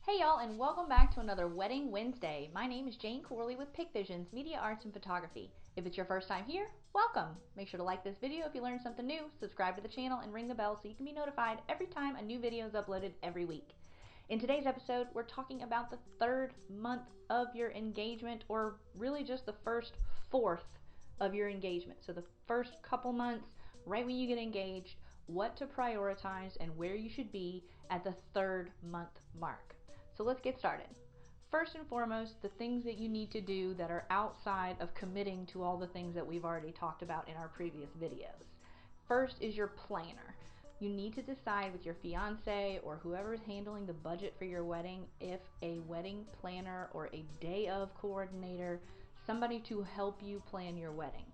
Hey y'all, and welcome back to another Wedding Wednesday. My name is Jane Corley with Pic Visions, Media Arts and Photography. If it's your first time here, welcome. Make sure to like this video if you learned something new, subscribe to the channel, and ring the bell so you can be notified every time a new video is uploaded every week. In today's episode, we're talking about the third month of your engagement, or really just the first fourth of your engagement. So the first couple months, right when you get engaged, what to prioritize and where you should be at the third month mark. So let's get started. First and foremost, the things that you need to do that are outside of committing to all the things that we've already talked about in our previous videos. First is your planner. You need to decide with your fiance or whoever is handling the budget for your wedding if a wedding planner or a day of coordinator, somebody to help you plan your wedding.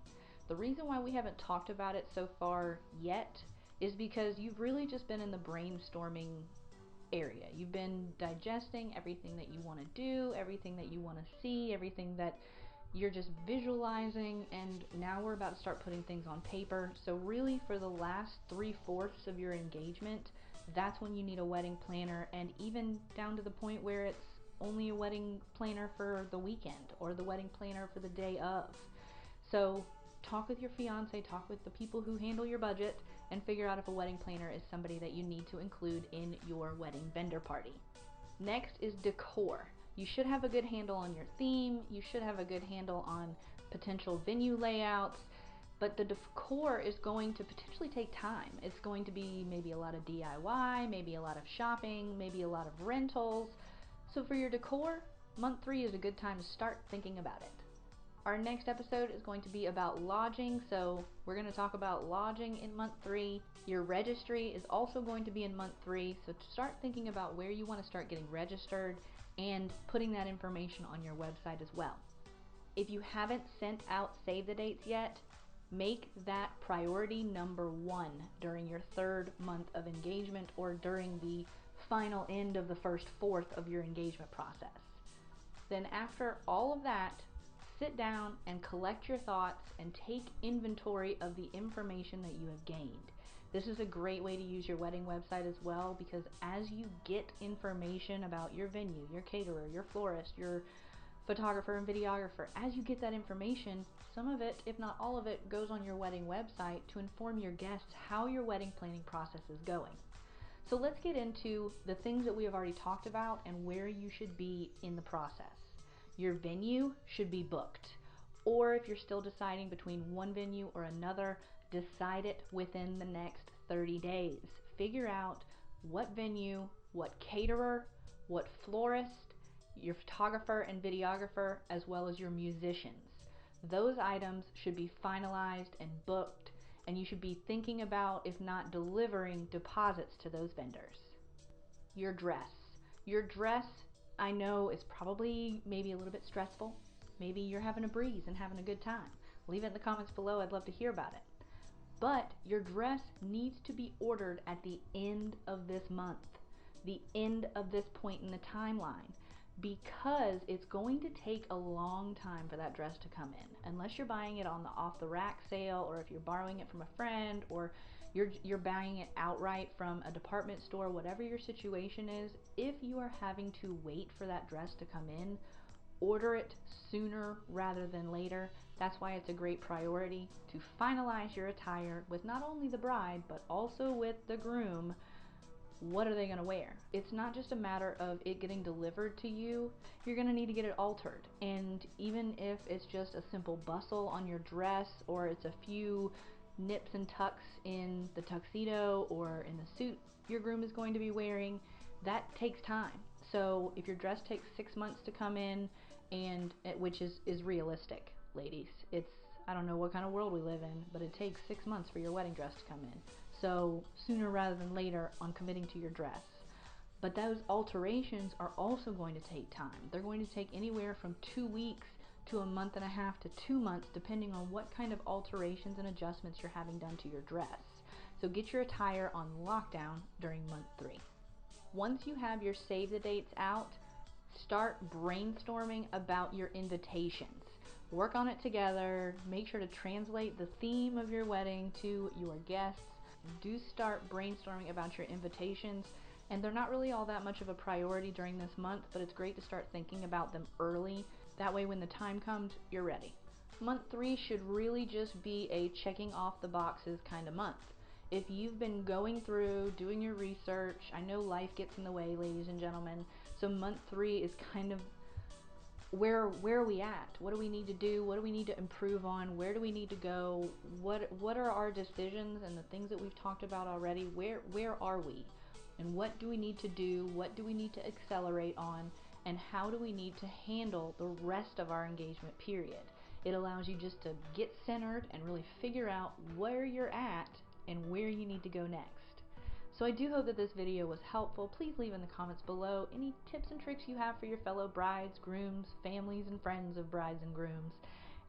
The reason why we haven't talked about it so far yet is because you've really just been in the brainstorming area. You've been digesting everything that you want to do, everything that you want to see, everything that you're just visualizing, and now we're about to start putting things on paper. So really for the last 3/4 of your engagement, that's when you need a wedding planner, and even down to the point where it's only a wedding planner for the weekend or the wedding planner for the day of. So talk with your fiance, talk with the people who handle your budget, and figure out if a wedding planner is somebody that you need to include in your wedding vendor party. Next is decor. You should have a good handle on your theme. You should have a good handle on potential venue layouts, but the decor is going to potentially take time. It's going to be maybe a lot of DIY, maybe a lot of shopping, maybe a lot of rentals. So for your decor, month 3 is a good time to start thinking about it. Our next episode is going to be about lodging, so we're going to talk about lodging in month 3. Your registry is also going to be in month 3, so start thinking about where you want to start getting registered and putting that information on your website as well. If you haven't sent out save the dates yet, make that priority number 1 during your third month of engagement or during the final end of the first fourth of your engagement process. Then after all of that, sit down and collect your thoughts and take inventory of the information that you have gained. This is a great way to use your wedding website as well, because as you get information about your venue, your caterer, your florist, your photographer and videographer, as you get that information, some of it, if not all of it, goes on your wedding website to inform your guests how your wedding planning process is going. So let's get into the things that we have already talked about and where you should be in the process. Your venue should be booked, or if you're still deciding between one venue or another, decide it within the next 30 days. Figure out what venue, what caterer, what florist, your photographer and videographer, as well as your musicians. Those items should be finalized and booked, and you should be thinking about, if not delivering, deposits to those vendors. Your dress. Your dress, I know, is probably maybe a little bit stressful. Maybe you're having a breeze and having a good time. Leave it in the comments below. I'd love to hear about it. But your dress needs to be ordered at the end of this month, the end of this point in the timeline, because it's going to take a long time for that dress to come in. Unless you're buying it on the off-the-rack sale, or if you're borrowing it from a friend, or you're buying it outright from a department store, whatever your situation is, if you are having to wait for that dress to come in, order it sooner rather than later. That's why it's a great priority to finalize your attire with not only the bride, but also with the groom. What are they going to wear? It's not just a matter of it getting delivered to you. You're going to need to get it altered. And even if it's just a simple bustle on your dress, or it's a few nips and tucks in the tuxedo or in the suit your groom is going to be wearing, that takes time. So if your dress takes 6 months to come in, and which is realistic, ladies, I don't know what kind of world we live in, but it takes 6 months for your wedding dress to come in. So sooner rather than later on committing to your dress. But those alterations are also going to take time. They're going to take anywhere from 2 weeks to a month and a half to 2 months, depending on what kind of alterations and adjustments you're having done to your dress. So get your attire on lockdown during month 3. Once you have your save the dates out, start brainstorming about your invitations. Work on it together. Make sure to translate the theme of your wedding to your guests. do start brainstorming about your invitations. And they're not really all that much of a priority during this month, but it's great to start thinking about them early. That way when the time comes, you're ready. Month 3 should really just be a checking off the boxes kind of month. If you've been going through, doing your research, I know life gets in the way, ladies and gentlemen, so month 3 is kind of where are we at? What do we need to do? What do we need to improve on? Where do we need to go? What are our decisions and the things that we've talked about already? Where are we? And what do we need to do? What do we need to accelerate on? And how do we need to handle the rest of our engagement period? It allows you just to get centered and really figure out where you're at and where you need to go next. So I do hope that this video was helpful. Please leave in the comments below any tips and tricks you have for your fellow brides, grooms, families, and friends of brides and grooms.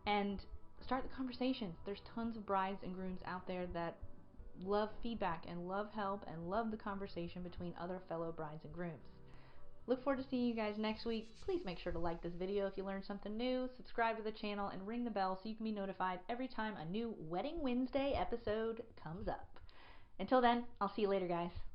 And start the conversation. There's tons of brides and grooms out there that love feedback and love help and love the conversation between other fellow brides and grooms. Look forward to seeing you guys next week. Please make sure to like this video if you learned something new, subscribe to the channel, and ring the bell so you can be notified every time a new Wedding Wednesday episode comes up. Until then, I'll see you later, guys.